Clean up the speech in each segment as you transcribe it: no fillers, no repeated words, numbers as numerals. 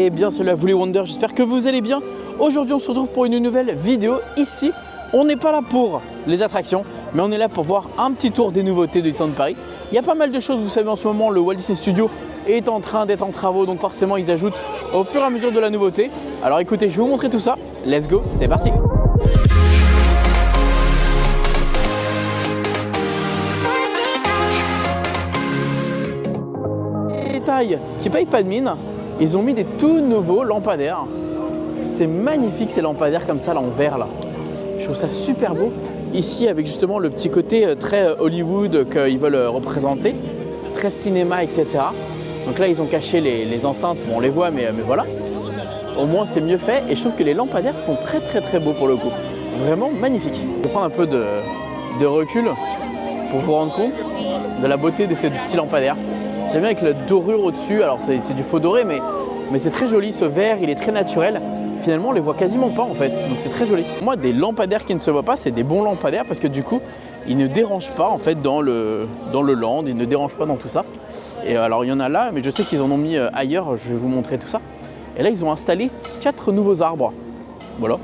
Eh bien salut à vous les Wonders, j'espère que vous allez bien. Aujourd'hui on se retrouve pour une nouvelle vidéo. Ici, on n'est pas là pour les attractions, mais on est là pour voir un petit tour des nouveautés de Disneyland Paris. Il y a pas mal de choses, vous savez en ce moment le Walt Disney Studio est en train d'être en travaux, donc forcément ils ajoutent au fur et à mesure de la nouveauté. Alors écoutez, je vais vous montrer tout ça. Let's go, c'est parti. Détail qui paye pas de mine, ils ont mis des tout nouveaux lampadaires. C'est magnifique ces lampadaires comme ça là en verre là. Je trouve ça super beau. Ici avec justement le petit côté très Hollywood qu'ils veulent représenter, très cinéma, etc. Donc là ils ont caché les enceintes, bon on les voit mais voilà. Au moins c'est mieux fait et je trouve que les lampadaires sont très beaux pour le coup. Vraiment magnifiques. Je vais prendre un peu de recul pour vous rendre compte de la beauté de ces petits lampadaires. J'aime bien avec la dorure au-dessus, alors c'est du faux doré mais c'est très joli, ce vert il est très naturel. Finalement on les voit quasiment pas en fait, donc c'est très joli. Pour moi des lampadaires qui ne se voient pas, c'est des bons lampadaires parce que du coup ils ne dérangent pas en fait dans le land, ils ne dérangent pas dans tout ça. Et alors il y en a là, mais je sais qu'ils en ont mis ailleurs, je vais vous montrer tout ça. Et là ils ont installé 4 nouveaux arbres, voilà,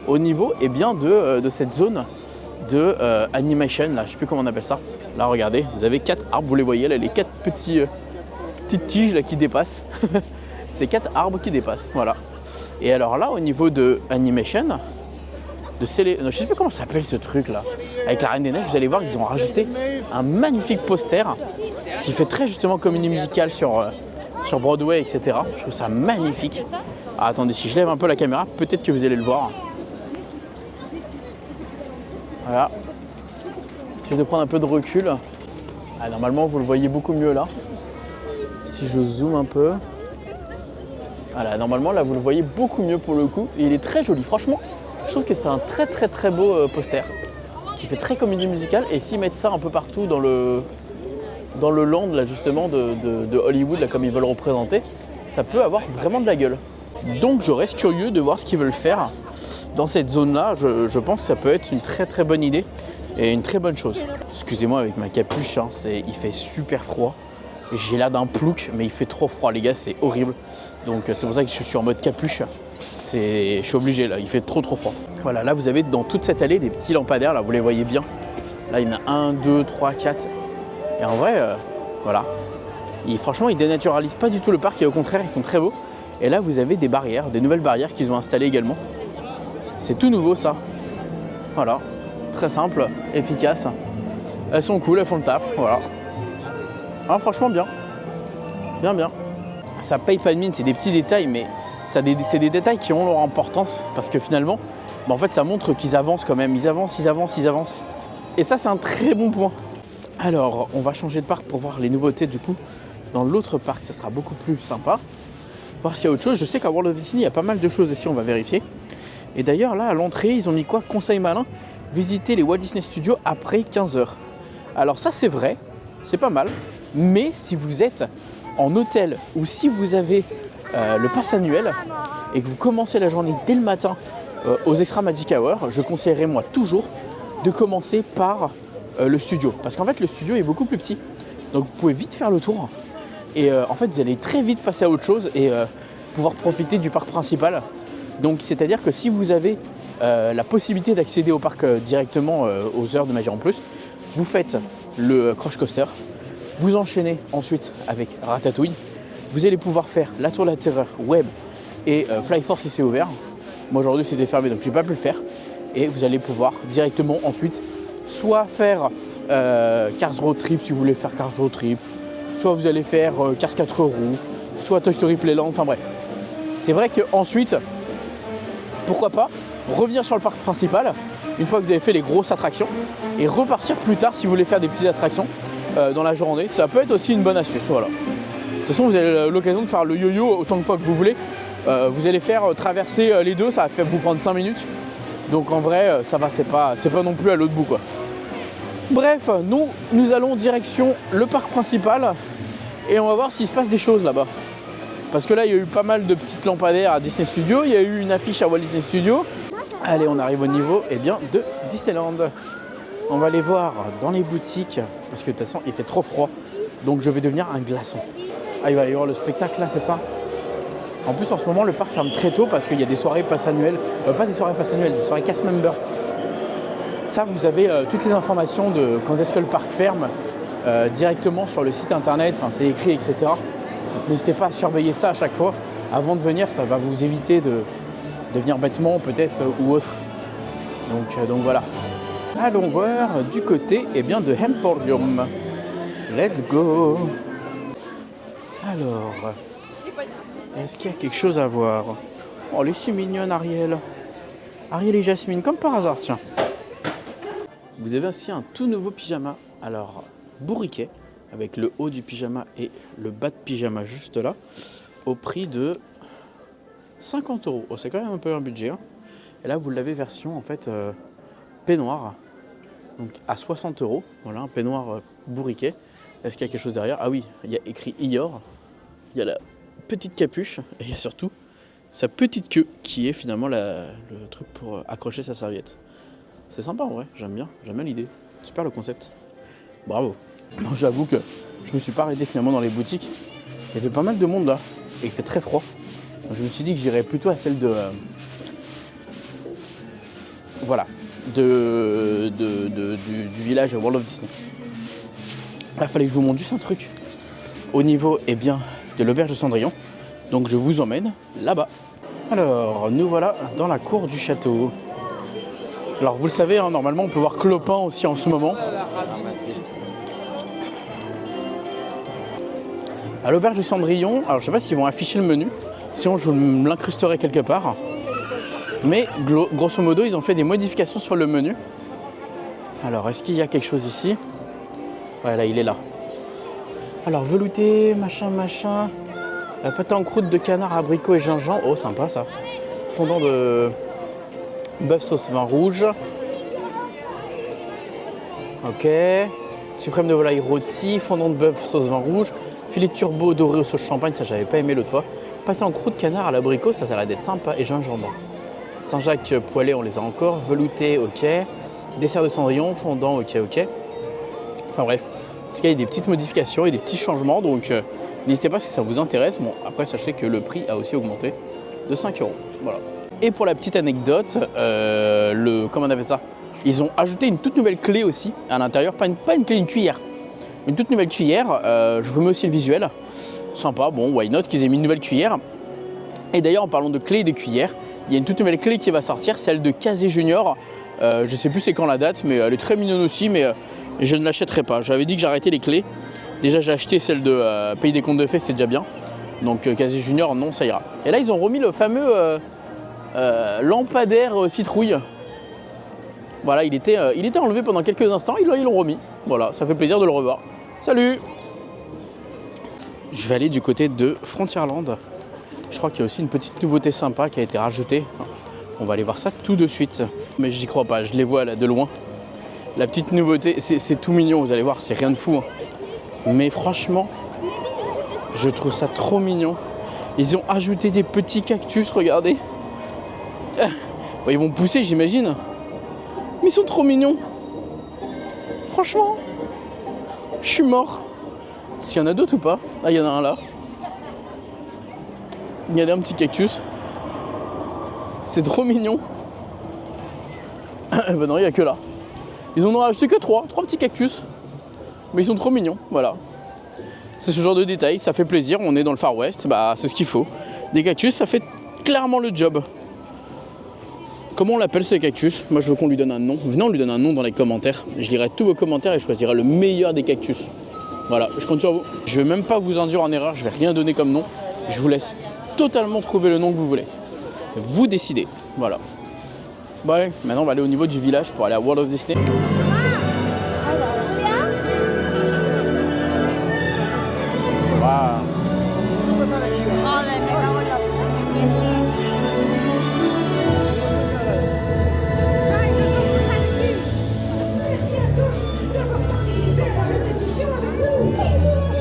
au niveau eh bien, de cette zone de animation, là, je sais plus comment on appelle ça. Là regardez, vous avez 4 arbres, vous les voyez là, les 4 petites tiges là qui dépassent. C'est 4 arbres qui dépassent, voilà. Et alors là, au niveau de animation, je sais plus comment ça s'appelle ce truc là, avec la Reine des Neiges, vous allez voir qu'ils ont rajouté un magnifique poster qui fait très justement comédie musicale sur Broadway, etc. Je trouve ça magnifique. Ah, attendez, si je lève un peu la caméra, peut-être que vous allez le voir. Voilà. Je vais prendre un peu de recul. Ah, normalement, vous le voyez beaucoup mieux là. Si je zoome un peu. Voilà, normalement là vous le voyez beaucoup mieux pour le coup et il est très joli, franchement je trouve que c'est un très beau poster qui fait très comédie musicale et s'ils mettent ça un peu partout dans le land là justement de Hollywood là comme ils veulent représenter, ça peut avoir vraiment de la gueule. Donc je reste curieux de voir ce qu'ils veulent faire dans cette zone là, je pense que ça peut être une très bonne idée et une très bonne chose. Excusez-moi avec ma capuche, hein, il fait super froid. J'ai l'air d'un plouc, mais il fait trop froid les gars, c'est horrible. Donc c'est pour ça que je suis en mode capuche. Je suis obligé là, il fait trop froid. Voilà, là vous avez dans toute cette allée des petits lampadaires, là vous les voyez bien. Là il y en a 1, 2, 3, 4. Et en vrai, voilà. Franchement, ils dénaturalisent pas du tout le parc et au contraire, ils sont très beaux. Et là vous avez des barrières, des nouvelles barrières qu'ils ont installées également. C'est tout nouveau ça. Voilà, très simple, efficace. Elles sont cool, elles font le taf, voilà. Ah, franchement bien, bien. Ça paye pas de mine, c'est des petits détails, mais c'est des détails qui ont leur importance parce que finalement, en fait, ça montre qu'ils avancent quand même. Ils avancent. Et ça, c'est un très bon point. Alors, on va changer de parc pour voir les nouveautés du coup. Dans l'autre parc, ça sera beaucoup plus sympa. Voir s'il y a autre chose. Je sais qu'à World of Disney, il y a pas mal de choses ici, on va vérifier. Et d'ailleurs, là, à l'entrée, ils ont mis quoi? Conseil malin, visiter les Walt Disney Studios après 15h. Alors ça, c'est vrai, c'est pas mal. Mais si vous êtes en hôtel ou si vous avez le pass annuel et que vous commencez la journée dès le matin aux Extra Magic Hour, je conseillerais moi toujours de commencer par le studio. Parce qu'en fait le studio est beaucoup plus petit. Donc vous pouvez vite faire le tour et en fait vous allez très vite passer à autre chose et pouvoir profiter du parc principal. Donc c'est-à-dire que si vous avez la possibilité d'accéder au parc directement aux heures de Magie en Plus, vous faites le Crush Coaster. Vous enchaînez ensuite avec Ratatouille. Vous allez pouvoir faire la Tour de la Terreur Web et Fly Force si c'est ouvert. Moi aujourd'hui c'était fermé donc je n'ai pas pu le faire. Et vous allez pouvoir directement ensuite soit faire Cars Road Trip si vous voulez faire Cars Road Trip, soit vous allez faire Cars 4 roues, soit Toy Story Playland, enfin bref. C'est vrai qu'ensuite, pourquoi pas revenir sur le parc principal une fois que vous avez fait les grosses attractions et repartir plus tard si vous voulez faire des petites attractions. Dans la journée, ça peut être aussi une bonne astuce, voilà. De toute façon, vous avez l'occasion de faire le yo-yo autant de fois que vous voulez. Vous allez faire traverser les deux, ça va faire vous prendre 5 minutes. Donc en vrai, ça va, c'est pas non plus à l'autre bout, quoi. Bref, nous allons direction le parc principal et on va voir s'il se passe des choses là-bas. Parce que là, il y a eu pas mal de petites lampadaires à Disney Studio, il y a eu une affiche à Walt Disney Studio. Allez, on arrive au niveau de Disneyland. On va aller voir dans les boutiques, parce que de toute façon il fait trop froid, donc je vais devenir un glaçon. Ah, il va y avoir le spectacle là, c'est ça? En plus, en ce moment, le parc ferme très tôt parce qu'il y a des soirées pass annuelles. Pas des soirées pass annuelles, des soirées cast member. Ça, vous avez toutes les informations de quand est-ce que le parc ferme directement sur le site internet. Enfin, c'est écrit, etc. Donc, n'hésitez pas à surveiller ça à chaque fois. Avant de venir, ça va vous éviter de venir bêtement, peut-être, ou autre. Donc voilà. Allons voir du côté de Emporium. Let's go. Alors, est-ce qu'il y a quelque chose à voir? Oh, elle est si mignonne, Ariel. Ariel et Jasmine, comme par hasard, tiens. Vous avez aussi un tout nouveau pyjama. Alors, bourriquet, avec le haut du pyjama et le bas de pyjama juste là, au prix de 50 €. Oh, c'est quand même un peu un budget. Hein. Et là, vous l'avez version, en fait, peignoir. Donc, à 60 €. Voilà, un peignoir bourriquet. Est-ce qu'il y a quelque chose derrière? Ah oui, il y a écrit Ior. Il y a la petite capuche et il y a surtout sa petite queue qui est finalement le truc pour accrocher sa serviette. C'est sympa en vrai, j'aime bien l'idée. Super le concept. Bravo. Non, j'avoue que je me suis pas arrêté finalement dans les boutiques. Il y avait pas mal de monde là et il fait très froid. Donc, je me suis dit que j'irais plutôt à celle de du village World of Disney. Là, il fallait que je vous montre juste un truc au niveau de l'auberge de Cendrillon. Donc je vous emmène là-bas. Alors, nous voilà dans la cour du château. Alors vous le savez, hein, normalement on peut voir Clopin aussi en ce moment. À l'auberge de Cendrillon, alors je sais pas s'ils vont afficher le menu, sinon je me l'incrusterai quelque part. Mais grosso modo, ils ont fait des modifications sur le menu. Alors, est-ce qu'il y a quelque chose ici? Voilà, il est là. Alors, velouté, machin. Pâté en croûte de canard, abricot et gingembre. Oh, sympa ça. Fondant de bœuf sauce vin rouge. Ok. Suprême de volaille rôti, fondant de bœuf sauce vin rouge. Filet de turbo doré au sauce champagne, ça j'avais pas aimé l'autre fois. Pâté en croûte de canard à l'abricot, ça a l'air d'être sympa. Et gingembre. Saint-Jacques poêlé, on les a encore. Velouté, ok. Dessert de Cendrillon, fondant, ok. Enfin bref. En tout cas, il y a des petites modifications et des petits changements, donc n'hésitez pas si ça vous intéresse. Bon, après, sachez que le prix a aussi augmenté de 5 €. Voilà. Et pour la petite anecdote, comment on appelle ça? Ils ont ajouté une toute nouvelle clé aussi à l'intérieur, pas une clé, une cuillère. Une toute nouvelle cuillère, je vous mets aussi le visuel. Sympa, bon, why not qu'ils aient mis une nouvelle cuillère. Et d'ailleurs, en parlant de clé et de cuillère, il y a une toute nouvelle clé qui va sortir, celle de Casier Junior. Je sais plus c'est quand la date, mais elle est très mignonne aussi, mais je ne l'achèterai pas. J'avais dit que j'arrêtais les clés. Déjà, j'ai acheté celle de Pays des Contes de Fées, c'est déjà bien. Donc, Casier Junior, non, ça ira. Et là, ils ont remis le fameux lampadaire citrouille. Voilà, il était enlevé pendant quelques instants, ils l'ont remis. Voilà, ça fait plaisir de le revoir. Salut! Je vais aller du côté de Frontierland. Je crois qu'il y a aussi une petite nouveauté sympa qui a été rajoutée. On va aller voir ça tout de suite. Mais j'y crois pas, je les vois là de loin. La petite nouveauté, c'est tout mignon, vous allez voir, c'est rien de fou. Hein. Mais franchement, je trouve ça trop mignon. Ils ont ajouté des petits cactus, regardez. Bon, ils vont pousser, j'imagine. Mais ils sont trop mignons. Franchement, je suis mort. S'il y en a d'autres ou pas? Ah, il y en a un là. Il y a un petit cactus. C'est trop mignon. Ben non, il n'y a que là. Ils en ont rajouté que 3 petits cactus. Mais ils sont trop mignons, voilà. C'est ce genre de détail, ça fait plaisir, on est dans le Far West, bah c'est ce qu'il faut. Des cactus, ça fait clairement le job. Comment on l'appelle ce cactus? Moi je veux qu'on lui donne un nom. Venez, on lui donne un nom dans les commentaires. Je lirai tous vos commentaires et je choisirai le meilleur des cactus. Voilà, je compte sur vous. Je vais même pas vous induire en erreur, je vais rien donner comme nom. Je vous laisse totalement trouver le nom que vous voulez. Vous décidez, voilà. Bon allez, maintenant on va aller au niveau du village pour aller à World of Disney. Wow.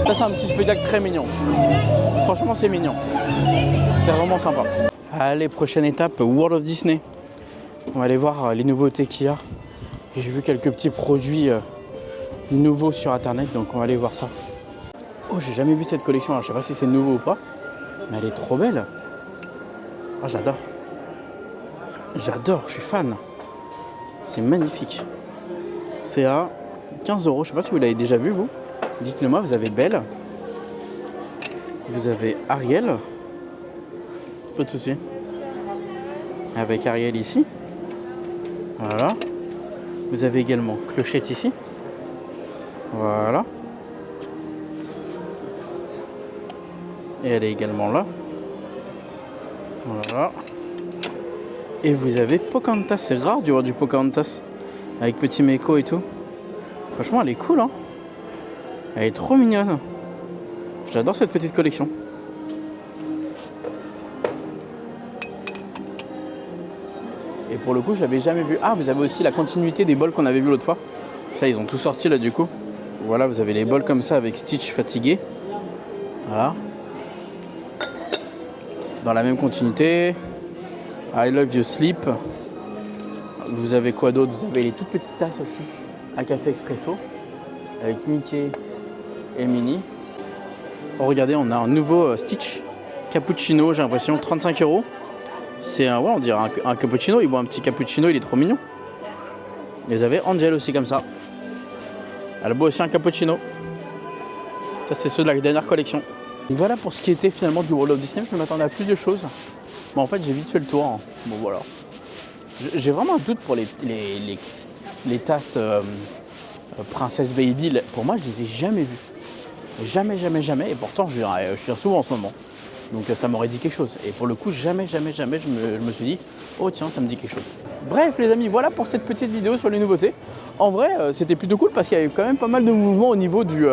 Ça c'est un petit spectacle très mignon. Franchement c'est mignon. C'est vraiment sympa. Allez, prochaine étape, World of Disney. On va aller voir les nouveautés qu'il y a. J'ai vu quelques petits produits nouveaux sur internet, donc on va aller voir ça. Oh, j'ai jamais vu cette collection, alors je sais pas si c'est nouveau ou pas, mais elle est trop belle. Ah, j'adore. J'adore, je suis fan. C'est magnifique. C'est à 15 €. Je sais pas si vous l'avez déjà vu, vous. Dites-le moi, vous avez Belle. Vous avez Ariel. Pas de souci. Avec Ariel ici. Voilà. Vous avez également Clochette ici. Voilà. Et elle est également là. Voilà. Et vous avez Pocahontas. C'est rare de voir du Pocahontas. Avec petit Meko et tout. Franchement, elle est cool, hein. Elle est trop mignonne. J'adore cette petite collection. Et pour le coup, je l'avais jamais vu. Ah, vous avez aussi la continuité des bols qu'on avait vu l'autre fois. Ça, ils ont tout sorti là du coup. Voilà, vous avez les bols comme ça avec Stitch fatigué. Voilà. Dans la même continuité. I love you sleep. Vous avez quoi d'autre? Vous avez les toutes petites tasses aussi à café expresso avec Mickey et Minnie. Oh, regardez, on a un nouveau Stitch cappuccino, j'ai l'impression, 35 €. C'est un, ouais, on dirait un cappuccino. Il boit un petit cappuccino, il est trop mignon. Et vous avez Angel aussi comme ça. Elle boit aussi un cappuccino. Ça, c'est ceux de la dernière collection. Et voilà pour ce qui était finalement du World of Disney. Je m'attendais à plus de choses. Mais en fait, j'ai vite fait le tour. Bon, voilà. J'ai vraiment un doute pour les tasses Princesse Baby. Pour moi, je les ai jamais vues. Jamais. Et pourtant, je viens souvent en ce moment. Donc ça m'aurait dit quelque chose. Et pour le coup, jamais, je me suis dit, oh tiens, ça me dit quelque chose. Bref les amis, voilà pour cette petite vidéo sur les nouveautés. En vrai, c'était plutôt cool parce qu'il y a eu quand même pas mal de mouvements au niveau du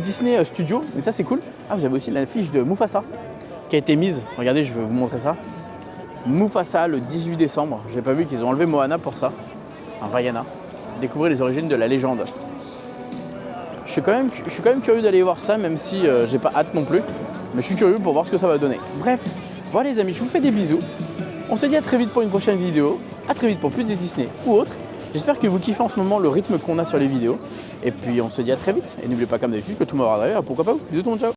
Disney Studio. Et ça, c'est cool. Ah, vous avez aussi l'affiche de Mufasa qui a été mise. Regardez, je vais vous montrer ça. Mufasa le 18 décembre. J'ai pas vu qu'ils ont enlevé Moana pour ça. Vaiana. Découvrir les origines de la légende. Je suis quand même curieux d'aller voir ça, même si j'ai pas hâte non plus. Mais je suis curieux pour voir ce que ça va donner. Bref, voilà les amis, je vous fais des bisous. On se dit à très vite pour une prochaine vidéo. À très vite pour plus de Disney ou autre. J'espère que vous kiffez en ce moment le rythme qu'on a sur les vidéos. Et puis on se dit à très vite. Et n'oubliez pas comme d'habitude que tout m'aura d'ailleurs. Pourquoi pas vous. Bisous tout le monde, ciao.